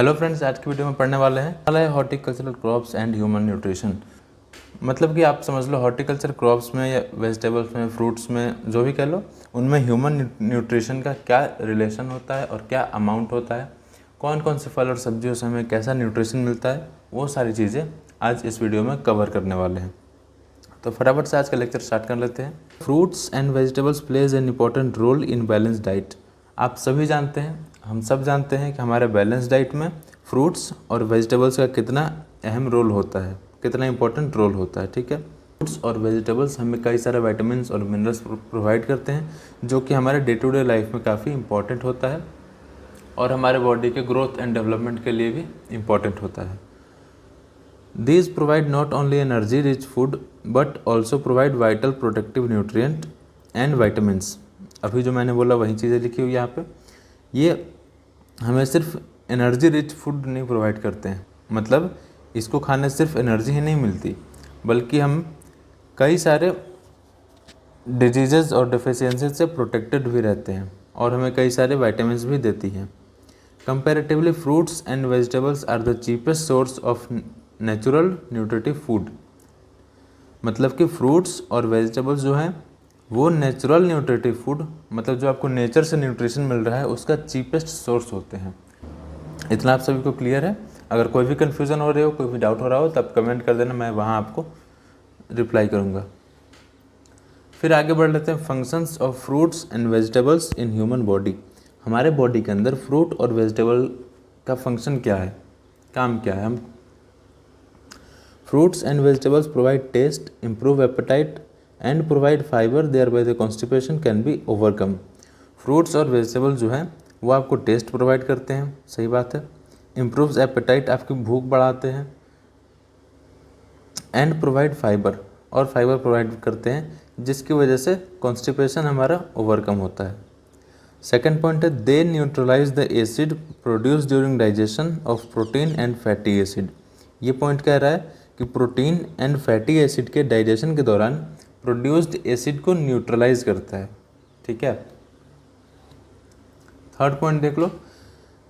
Hello friends, आज की video में पढ़ने वाले हैं horticultural crops and human nutrition. मतलब कि आप समझ लो हॉर्टिकल्चर क्रॉप्स में या वेजिटेबल्स में, फ्रूट्स में, जो भी कह लो, उनमें ह्यूमन न्यूट्रिशन का क्या रिलेशन होता है और क्या अमाउंट होता है, कौन कौन से फल और सब्जियों से हमें कैसा न्यूट्रिशन मिलता है, वो सारी चीज़ें आज इस वीडियो में कवर करने वाले हैं। तो फटाफट से आज का लेक्चर स्टार्ट कर लेते हैं। Fruits and vegetables plays an important role in balance diet. आप सभी जानते हैं, हम सब जानते हैं कि हमारे बैलेंस डाइट में फ्रूट्स और वेजिटेबल्स का कितना अहम रोल होता है, कितना इंपॉर्टेंट रोल होता है। ठीक है, फ्रूट्स और वेजिटेबल्स हमें कई सारे विटामिन्स और मिनरल्स प्रोवाइड करते हैं, जो कि हमारे डे टू डे लाइफ में काफ़ी इंपॉर्टेंट होता है और हमारे बॉडी के ग्रोथ एंड डेवलपमेंट के लिए भी इम्पॉर्टेंट होता है। These provide not only energy rich food but also provide vital protective nutrient and vitamins। अभी जो मैंने बोला वही चीज़ें लिखी हुई है यहाँ पे। ये हमें सिर्फ एनर्जी रिच फूड नहीं प्रोवाइड करते हैं, मतलब इसको खाने से सिर्फ एनर्जी ही नहीं मिलती, बल्कि हम कई सारे डिजीज़ और डिफिशियंसीज से प्रोटेक्टेड भी रहते हैं और हमें कई सारे विटामिन्स भी देती हैं। Comparatively fruits and vegetables are the cheapest source of natural nutritive food. मतलब कि फ्रूट्स और वेजिटेबल्स जो हैं वो नेचुरल न्यूट्रिटिव फूड, मतलब जो आपको नेचर से न्यूट्रिशन मिल रहा है, उसका चीपेस्ट सोर्स होते हैं। इतना आप सभी को क्लियर है? अगर कोई भी कन्फ्यूज़न हो रही हो, कोई भी डाउट हो रहा हो, तब कमेंट कर देना, मैं वहाँ आपको रिप्लाई करूँगा। फिर आगे बढ़ लेते हैं। Functions of fruits and vegetables in human body. हमारे बॉडी के अंदर फ्रूट और वेजिटेबल का फंक्शन क्या है, काम क्या है? हम Fruits and vegetables provide taste, improve appetite and provide fiber, thereby the constipation can be overcome। Fruits और वेजिटेबल जो हैं वो आपको टेस्ट प्रोवाइड करते हैं, सही बात है। इम्प्रूव्स एपेटाइट, आपकी भूख बढ़ाते हैं। एंड प्रोवाइड फाइबर, और फाइबर प्रोवाइड करते हैं, जिसकी वजह से कॉन्स्टिपेशन हमारा ओवरकम होता है। सेकेंड पॉइंट है, they neutralise the acid produce during digestion of protein and fatty acid. ये पॉइंट कह रहा है कि प्रोटीन एंड फैटी एसिड के डाइजेशन के दौरान प्रोड्यूस्ड एसिड को न्यूट्रलाइज करता है। ठीक है। थर्ड पॉइंट देख लो,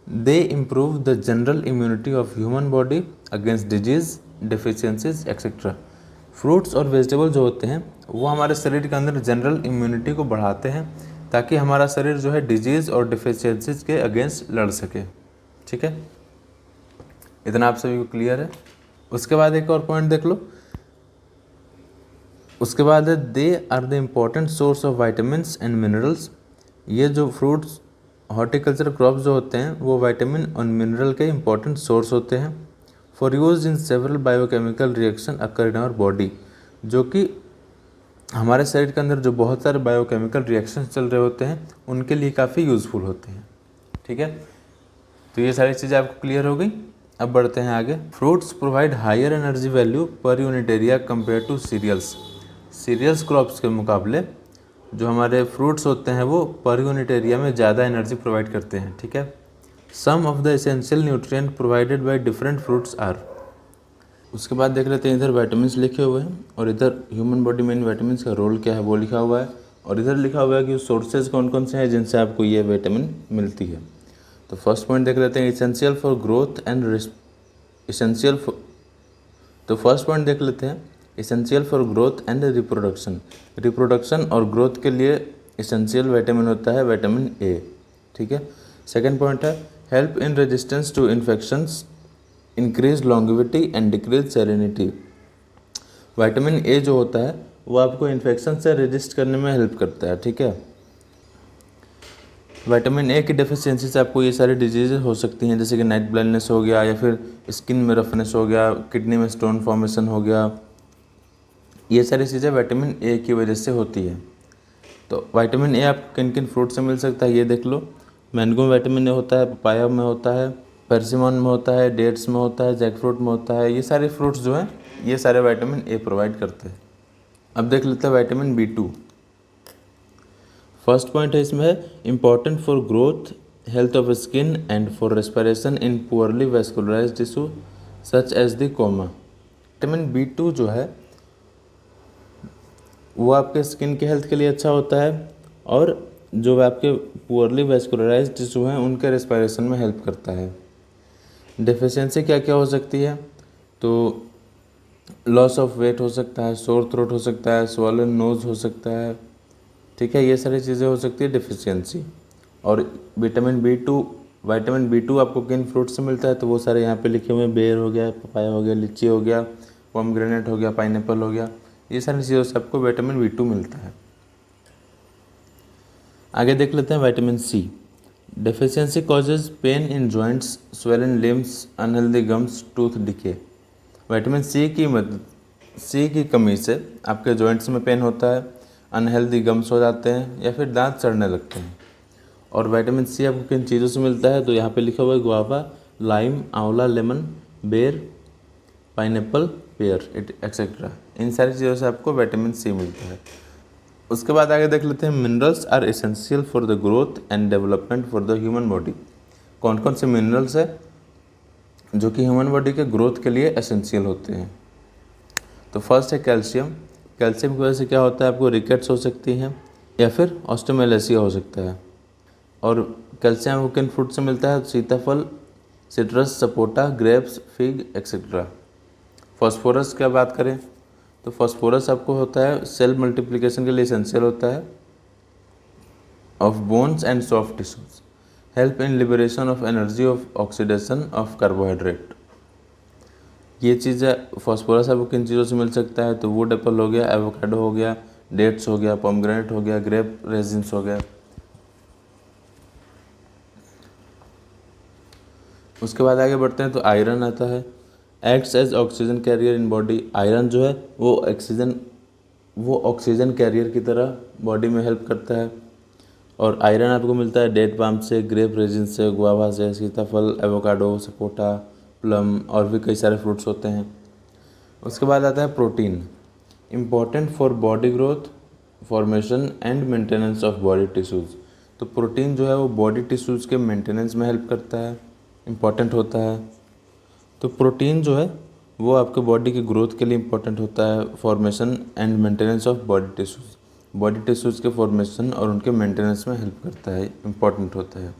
they improve the general immunity of human body against disease, deficiencies etcetera. Fruits और वेजिटेबल जो होते हैं वो हमारे शरीर के अंदर जनरल इम्यूनिटी को बढ़ाते हैं, ताकि हमारा शरीर जो है डिजीज़ और डिफिशियंसीज के अगेंस्ट लड़ सके। ठीक है, इतना आप सभी को क्लियर है? उसके बाद एक और पॉइंट देख लो, उसके बाद है, they are the important source of vitamins and minerals. ये जो फ्रूट्स, हॉर्टिकल्चर क्रॉप्स जो होते हैं वो विटामिन और मिनरल के इम्पॉर्टेंट सोर्स होते हैं। For use in several biochemical reaction occur in our body, जो कि हमारे शरीर के अंदर जो बहुत सारे बायोकेमिकल रिएक्शन चल रहे होते हैं उनके लिए काफ़ी यूज़फुल होते हैं। ठीक है, तो ये सारी चीज़ें आपको क्लियर हो गई। अब बढ़ते हैं आगे। Fruits provide higher energy value per unit area compare to cereals. Cereals crops के मुकाबले जो हमारे फ्रूट्स होते हैं वो पर यूनिट एरिया में ज़्यादा एनर्जी प्रोवाइड करते हैं। ठीक है। Some of the essential nutrient provided by different fruits are. उसके बाद देख लेते हैं, इधर विटामिन्स लिखे हुए हैं और इधर ह्यूमन बॉडी में इन विटामिन्स का रोल क्या है वो लिखा हुआ है, और इधर लिखा हुआ है कि सोर्सेज कौन कौन से हैं जिनसे आपको ये विटामिन मिलती है। तो फर्स्ट पॉइंट देख लेते हैं, essential for growth and essential for, तो फर्स्ट पॉइंट देख लेते हैं, essential for growth and reproduction. Reproduction और ग्रोथ के लिए इसेंशियल विटामिन होता है विटामिन ए। ठीक है। सेकेंड पॉइंट है, help in resistance to infections, increase longevity and decrease serenity. Vitamin A जो होता है वो आपको इन्फेक्शन से रेजिस्ट करने में हेल्प करता है। ठीक है। विटामिन ए की डेफिशिएंसी से आपको ये सारी डिजीज़ हो सकती हैं, जैसे कि नाइट ब्लाइंडनेस हो गया, या फिर स्किन में रफनेस हो गया, किडनी में स्टोन फॉर्मेशन हो गया। ये सारी चीज़ें विटामिन ए की वजह से होती है। तो विटामिन ए आपको किन किन फ्रूट से मिल सकता है ये देख लो। मैंगो में विटामिन ए होता है, पपाया में होता है, परसिमन में होता है, डेट्स में होता है, जैक फ्रूट में होता है। ये सारे फ्रूट्स जो हैं ये सारे विटामिन ए प्रोवाइड करते हैं। अब देख लेते हैं विटामिन B2। फर्स्ट पॉइंट है इसमें है, important for growth, health of skin and for respiration in poorly vascularised tissue such as the coma. Vitamin B2 जो है वो आपके स्किन के हेल्थ के लिए अच्छा होता है, और जो आपके पुअरली वेस्कुलराइज्ड टिश्यू हैं उनके रेस्पिरेशन में हेल्प करता है। डिफिशियंसी क्या क्या हो सकती है, तो लॉस ऑफ वेट हो सकता है, सोर थ्रोट हो सकता है, स्वॉलन नोज़ हो सकता है, ठीक है, ये सारी चीज़ें हो सकती है डिफिशियंसी। और विटामिन बी टू आपको किन फ्रूट से मिलता है, तो वो सारे यहाँ पे लिखे हुए हैं, बेर हो गया, पपाया हो गया, लीची हो गया, पोमग्रेनेट हो गया, पाइनएप्पल हो गया, ये सारी चीज़ों से आपको विटामिन बी टू मिलता है। आगे देख लेते हैं vitamin C. Deficiency causes pain in joints, swollen limbs, unhealthy gums, tooth decay. Vitamin C की कमी से आपके जॉइंट्स में पेन होता है, अनहेल्दी गम्स हो जाते हैं या फिर दांत सड़ने लगते हैं। और विटामिन सी आपको किन चीज़ों से मिलता है, तो यहाँ पे लिखा हुआ है गुआवा, लाइम, आंवला, लेमन, बेर, पाइनएप्पल, पेयर एक्सेट्रा। इन सारी चीज़ों से आपको विटामिन सी मिलता है। उसके बाद आगे देख लेते हैं minerals are essential for the growth and development for the human body. कौन कौन से मिनरल्स है जो कि ह्यूमन बॉडी के ग्रोथ के लिए एसेंशियल होते हैं। तो फर्स्ट है कैल्शियम। कैल्शियम की वजह से क्या होता है, आपको रिकेट्स हो सकती हैं या फिर ऑस्टियोमेलेसिया हो सकता है। और कैल्शियम आपको किन फ्रूट से मिलता है, सीताफल, citrus, sapota, grapes, fig etcetera. Phosphorus की बात करें तो फॉस्फोरस आपको होता है सेल मल्टीप्लिकेशन के लिए एसेंशियल होता है, of bones and soft tissues, help in liberation of energy of oxidation of carbohydrate. ये चीज़ें फॉस्फोरस आपको किन चीज़ों से मिल सकता है, तो वुड एप्पल हो गया, एवोकाडो हो गया, डेट्स हो गया, पोमग्रेनेट हो गया, ग्रेप रेजिन्स हो गया। उसके बाद आगे बढ़ते हैं तो आयरन आता है, acts as oxygen carrier in body. Iron जो है वो ऑक्सीजन कैरियर की तरह बॉडी में हेल्प करता है। और आयरन आपको मिलता है डेट पाम से, ग्रेप रेजिन से, गुआवा से, सीताफल, एवोकाडो, सपोटा, प्लम और भी कई सारे फ्रूट्स होते हैं। उसके बाद आता है protein, important for body growth, formation and maintenance of body tissues. तो प्रोटीन जो है वो बॉडी टिश्यूज़ के मेंटेनेंस में हेल्प करता है, इम्पॉर्टेंट होता है। तो प्रोटीन जो है वो आपके बॉडी की ग्रोथ के लिए इम्पोर्टेंट होता है, formation and maintenance of body tissues. Body tissues के फॉर्मेशन और उनके मेंटेनेंस में हेल्प करता है, इम्पॉर्टेंट होता है।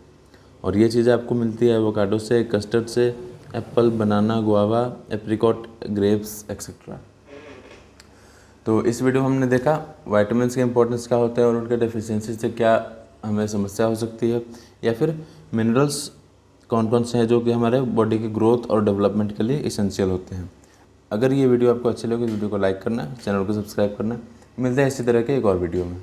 और ये चीज़ें आपको मिलती है एवोकाडो से, कस्टर्ड से, एप्पल, बनाना, गुआवा, एप्रिकॉट, ग्रेप्स एक्सेट्रा। तो इस वीडियो में हमने देखा विटामिन्स के इंपॉर्टेंस क्या होता है और उनके डेफिशिएंसी से क्या हमें समस्या हो सकती है, या फिर मिनरल्स कौन कौन से हैं जो कि हमारे बॉडी की ग्रोथ और डेवलपमेंट के लिए इसेंशियल होते हैं। अगर ये वीडियो आपको अच्छी लगे तो वीडियो को लाइक करना, चैनल को सब्सक्राइब करना। मिलते हैं इसी तरह के एक और वीडियो में।